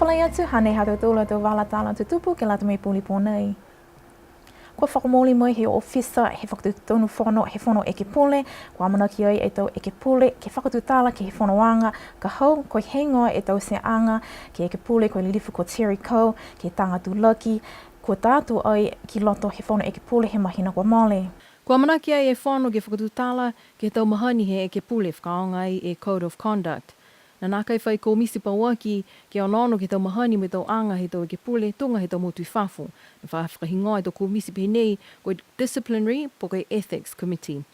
whawhalai atu hane hatu tūla tō wala tāla tu tupu ke lata me puli pōnei. Kua whakamoli mai he ofisa he whakatutonu whono he whono eke pule, kua manaki ai e tau eke pule, ke whakatutala ke he whonoanga, ka hau koe hengoa e tau se anga, ke eke pule koe lilifu ko Terry Ko, ke tangatu laki, kua tātu ai ki loto he whono eke pule he mahina kua mole. Kua manaki ai e whono ke whakatutala ke tau mahani he eke pule whakaonga ai e Code of Conduct. Na nā kai whai ko misi pauaki ke onono ke tau mahani me tau anga he tau eke pule tunga he tau motu i whafu. Na whakahingoa e tau ko misi penei koe Disciplinary po koe Ethics Committee.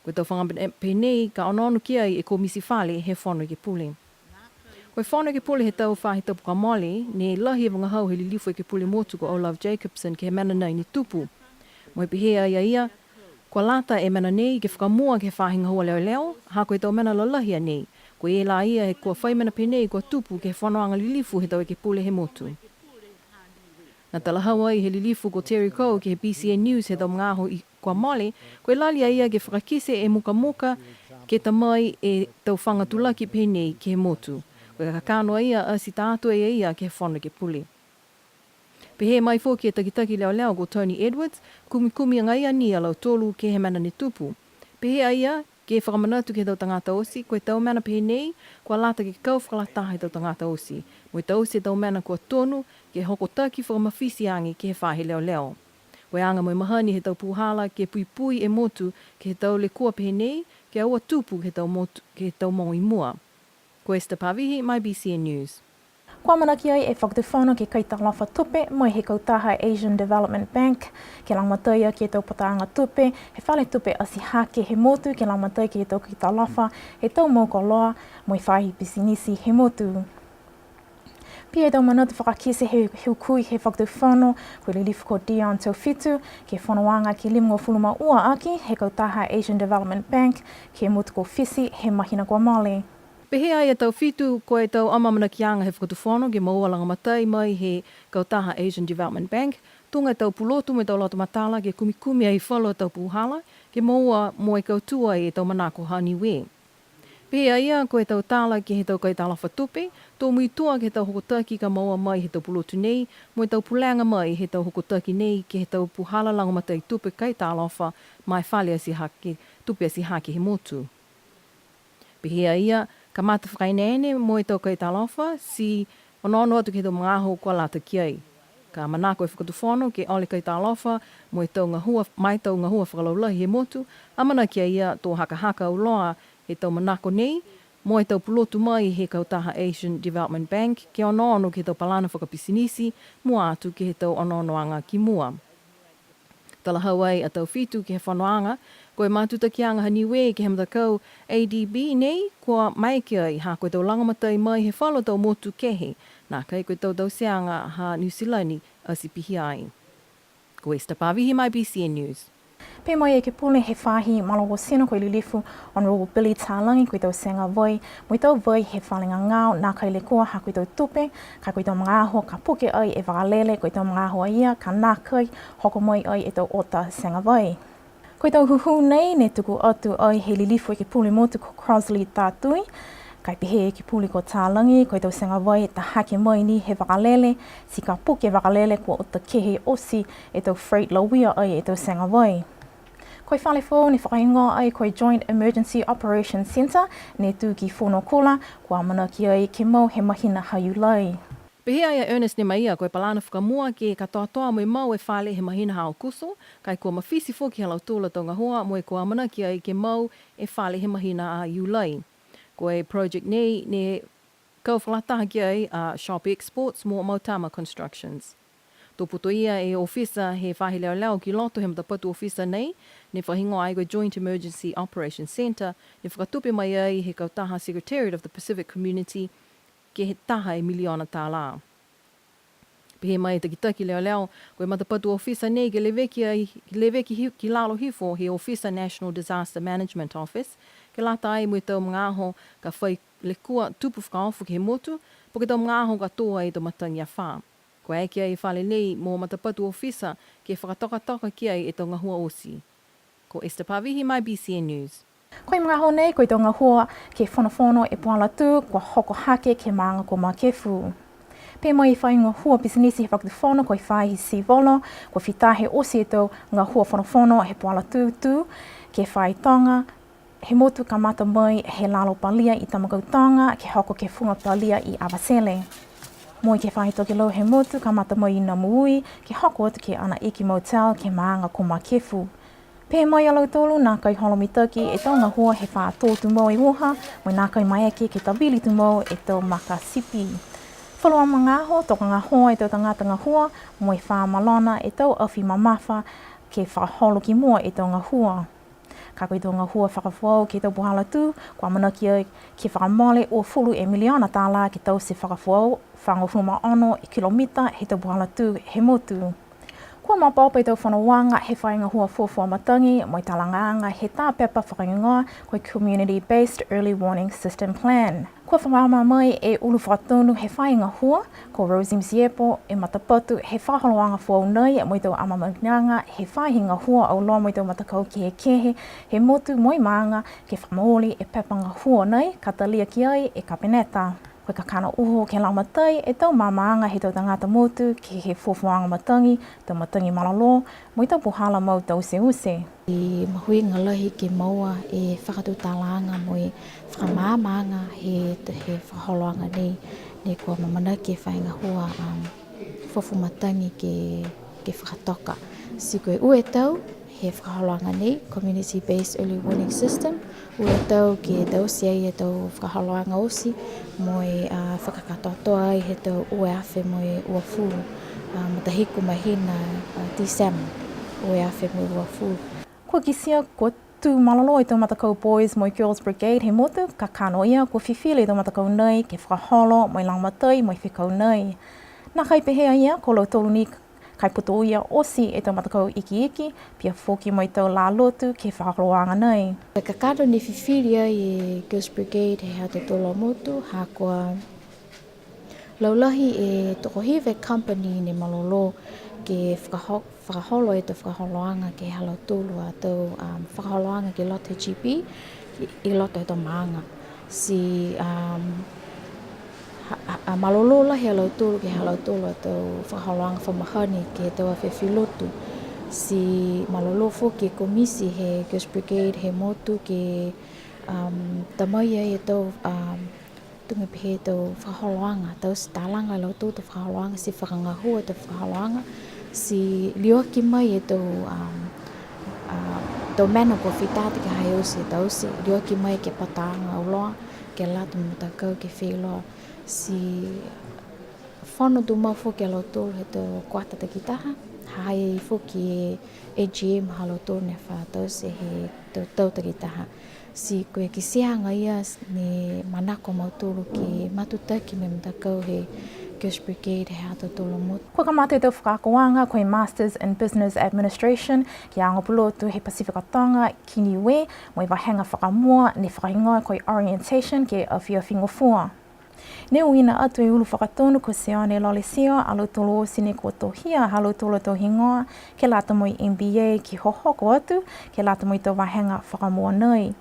Koe tau whangapa penei ka onono ki ai e ko misi whale he whono eke pule. Koe whono eke pule he tau whahi tau puka mole, ne lahi e wanga hau he lilifu eke pule motu ko Olaf Jacobson ke he mana nei ni tupu. Mo he pihea ia, kua lata e mana nei ke whakamua ke whahinga hua leo leo, ha koe tau mana lalahia nei. Ko e la ia he kua whaimana penei kua tupu ke whanoanga lilifu he tau eke pule he motu. Nā tala Hawaii he lilifu ko Terry Ko ke he BCN News he tau mga aho i kua mole, ko e lalia ia ke whakakise e muka muka ke tamai e tau whangatulaki penei ke he motu. Ko e kakanoa ia asi tātua ia ke he whano ke pule. Pehe mai fō ke takitaki leo leo ko Tony Edwards, kumi anga ia ni alau tolu ke he mana ni tupu. Pehe ia ke whakamanatu ke tau tangata osi, koe tau mana pehe nei, kua lata ke kau whakalataha he tau tangata osi. Moe tau se tau mana kua tonu, ke hoko taki whakamawhisi angi ke he whahe leo leo. Koe anga moe mahani he tau puhala ke pui e motu ke he tau le kua pehe nei, ke aua tupu ke he tau maui mua. Ko Esther Pavihi, my BCN News. Kua manaki ai e whakatawhana ke kaitalafa tupe mai he kautaha Asian Development Bank, ke langmataia ke tau pataanga tupe, he whale tupe asi hake he motu, ke langmatai ke tau kaitalafa, he tau moko loa, mai whahi pisinisi he motu. Pia tau manatu whakakise he hukui he whakatawhana, koe lilifu ko Dion Taufitu, ke whanoanga ke 5 ua aki, he kautaha Asian Development Bank, ke motu ko Fisi, he mahina kua male. Pehe ai e tau whitu ko e tau amamana ki anga he whakatuwhono ke maua langa matai mai he kautaha Asian Development Bank. Tunga e tau pulotu me tau loto matala ke kumikumi ai whalo tau puhala ke maua mo e kautua e tau manako Niue. Pehe ai ko e tau tala ke he tau kaitalafa tupe, tō muitua ke tau hokotaki ka maua mai he tau pulotu nei, mo e tau pulanga mai he tau hokotaki nei ke he tau puhala langa matai tupe kaitalafa mai whale asi hake, tupe asi hake he motu. Pehe ai ka mata whakainene mo e tau kaitalofa si onono atu ke tau mga aho kua lata ki ai. Ka manako e whakatuwhono ke ole kaitalofa mo e tau ngahua whakalaulahi he motu, amana ki ia tō haka uloa e tau manako nei, mo e tau pulotu mai he kautaha Asian Development Bank ke onono ke tau palana whakapisinisi, mua atu ke he tau ononoanga ki mua. Tala Hawaii a tau whitu ke he whanoanga, koe mātuta ki anga Niue ke he matakau ADB nei, kua mai ki ai ha koe tau langamatai mai he whalo tau motu kehe, nā kai koe tau seanga ha New Zealand asi pihi ai. Ko Esther Pavihi, my BCN News. Pe mai e ke pule he whahi malawa sena koe lilifu Honorable Billy Tālangi koe tau senga voi, mo tau voi he whalinga ngāo nā kai le koa ha koe tau tupe, ka koe tau mga aho ka puke ai e wakalele, koe tau mga aho ia ka nā kai, hoko mai ai e tau ota senga voi. Koe tau huhu nei ne tuku atu ai he lilifu e ke pule motu ko Crosley tātui, kai pihe e ke pule ko Tālangi, koe tau senga voi ta hake mai ni he wakalele, si ka puke wakalele kua ota kehe osi e tau freight lawia ai e tau senga voi. Koe whale fō ni whakaingoa ai koe Joint Emergency Operations Centre ne tū ki whono kola, kua mana ki ai ke mau he mahina haiulai. Pehe ai Ernest ne mai ia koe palana whakamua ke katoa mo e mau e whale he mahina hao kuso, kai kua mawhisi fō ki halau tūla tonga hoa mo e kua mana ki ai ke mau e whale he mahina a iulai. Koe project nei ne kau whalataha ki ai a Shop Exports mo Mautama Constructions. Tō puto ia e ofisa he whahi leo ki loto he matapatu ofisa nei, ne whahingo ai koe Joint Emergency Operations Centre, ne whakatupe mai ai he kautaha Secretariat of the Pacific Community, ke he taha e miliona tā la. Pehe mai takitaki leo, koe matapatu ofisa nei ke leveki ki lalo hifo he Officer National Disaster Management Office, ke lata ai mo i tau mga aho ka whai le kua tupu whakaofu ke he motu, po ke tau mga aho ka toa i tau matangi a wha. Koe ai ki ai whale nei mo matapatu ofisa ke whakatoka ki ai e tau ngahua osi. Ko Esther Pavihi, my BCN News. Koe mga ho nei, koe tau ngahua ke whono e puala tū, kua hoko hake ke maanga ko ma kefu. Pe mai whai ngā hua pisinisi he whakatuwhono koe whai hi sivolo, ko whitahe osi e tau ngā hua whono he poala tūtū, ke whai tonga, he motu ka mata mai he lalo palia i tamakautanga, ke hoko ke funga palia i awasele. Moi ke whahi toke lo he motu ka mata mai i Niue, ke hoko atu ke ana iki motel ke maanga ko makefu. Pe mai alau tolu, nā kai holomi taki e tau ngā hua he wha tōtu mau i woha, mai nā kai mai ake ke tawili tu mau e tau makasipi. Whalua ma ngā ho, toka ngā hoa e tau tangata ngā hua, moi wha malona e tau awhi mamafa ke whakaholo ki mua e tau ngā hua. Ka koe tau ngā hua whakawhau ke tau puhala tū, kua manaki ai ke whakamole o fulu e miliona tāla ke tau se whakawhau, whangofuma ono i kilomita he tau puhala tū he motu. Kua mapapa i tau whanawanga he whainga hua fuafua matangi, moi talanganga he tā pepa whakaingoa koe Community-Based Early Warning System Plan. Kua whamama mai e ulu whakatonu he whainga hua, ko Rosie Msiepo e matapatu he whaholoanga fuau nei moi tau amamanganga he whahinga hua au loa moi tau matakau ki he kehe, he motu moi maanga ke whamaoli e pepanga hua nei, katalia ki ai e kapeneta. Koe ka kana uho ke lau matai e tau mamaanga he tau tangata motu ke he fuafuanga matangi, tau matangi malalo, moi tau puhala mau tau se use. I mahui ngalahi ke maua e whakatu tālanga moi whakamāmanga he whaholoanga nei kua mamana ke whainga hua fuafu matangi ke whakatoka. Si koe ue tau he whakaholoanga nei, Community-Based Early Warning System, ue tau ke tau siai e tau whakaholoanga osi, moi whakakatotoa ai he tau ue awhi moi ua fulu, matahiku mahina December, ue awhi moi ua fulu. Kua kisia, kua tū malalo i tau matakau boys moi Girls Brigade he motu, ka kano ia, kua whiwhile i tau matakau nei, ke whakaholo, moi langmatai, moi whikau nei. Nā kai pehea ia, ko lau tolu ni kai puto ia osi e tau matakau iki, pia whoki moi tau la lotu ke whakaholoanga nei. Ka kado ni whiwhiria i Girls Brigade he hata tolo motu, ha kua laulahi e tokohive company ne malolo ke whakaholo e tau whakaholoanga ke halo tolu a tau whakaholoanga ke lote GP i lote tau maanga. Si malolo lahi halo tolu ke halo tolu a tau whakaholoanga whamahani ke tau awhiwhilotu. Si malolo foki komisi he Girls Brigade he motu ke tamaia e tau tunga pehe tau whakaholoanga, tau si tālanga lau tau whakaholoanga, si whakangahua tau whakaholoanga, si lioki mai e tau mena ko whitāti ke hai osi e tau si lioki mai ke pataanga uloa, ke lata mutakau ke wheloa, si whano tu mau foki alo tōru he tau kuata takitaha, hai foki e AGM halo tōru ne whātau se he tau takitaha. Si koe ki seanga ia ne manako mautoro ke matutaki me matakau he Girls Brigade he hata tolo motu. Kua ka mate tau whakakoanga koe Masters in Business Administration ki Angopulotu he Pasifika Tonga ki Niue, moi wahenga whakamua ne whakahingoa koe Orientation ke awhiawhingofua. Ne uina atu e ulu whakatonu ko Seone Lolesio alo tolo sine ko tohia halo tolo to hingoa ke lata moi MBA ki hohoko atu ke lata moi tau wahenga whakamua nei.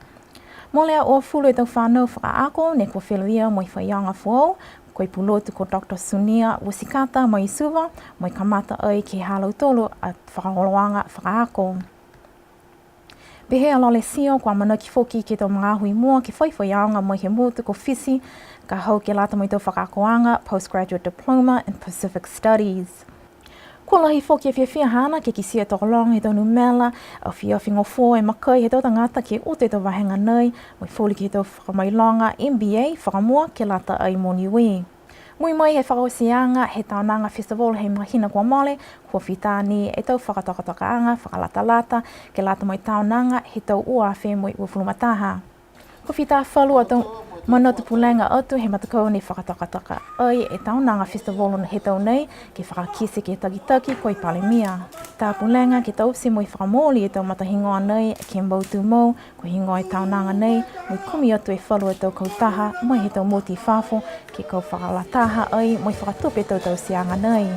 Molea o fulu e tau whanau whakaako ne ko wheluia moi whaianga fuau, koe pulotu ko Dr. Sunia Wasikata mai suva, moi kamata ai ke halo tolo a whakaholoanga whakaako. Behea Lolesio kua manaki foki ke tau mga hui mua ke whaiwhaianga moi he motu ko whisi, ka hau ke lata moi tau whakaakoanga Postgraduate Diploma in Pacific Studies. Kua lahi foki e whiawhia hana ke kisia tokolong he tau numela, au whiawhingo fō e makai he tau tangata ke o te tau wahenga nei, moi fōli ke tau whakamailonga MBA whakamua ke lata ai mo Niue. Mui mai he whakaosianga he taonanga festival he mahina kua mole, kua whitāni e tau whakatokatokaanga, whakalatalata, ke lata moi taonanga he tau uawhe moi uafulumataha. Kua whitā whalu a tau mana te pulenga atu he matakau ni whakatokatoka ai e taonanga festival he tau nei ke whakakise ke takitaki koe palemia. Tā pulenga ke tau si moi whakamoli e tau matahingoa nei ke mbautu mau ko hingoa e taonanga nei moi kumi atu e whalu e tau kautaha mai he tau moti whafo ke kau whakalataha ai moi whakatupe tau tau sianga nei.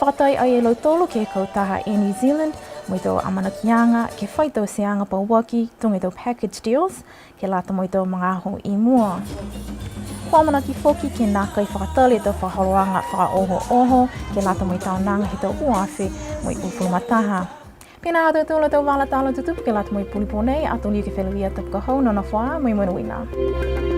Whakatai ai e lau tolu ke kautaha e New Zealand moi tau amanakianga ke whai tau sianga pauwaki tunga tau package deals ke lata moi tau mga aho i mua. Kuamana ki foki ke nā kai whakatali tau whakaholoanga whakaoho ke lata mo i tau nanga he tau uawhi mo i ufulumataha. Pina atu tūla tau wala tala tutupu ke lata mo i pulipo nei ato liu ke wheluia tapu ka hau nana whaa mo i mwana wina.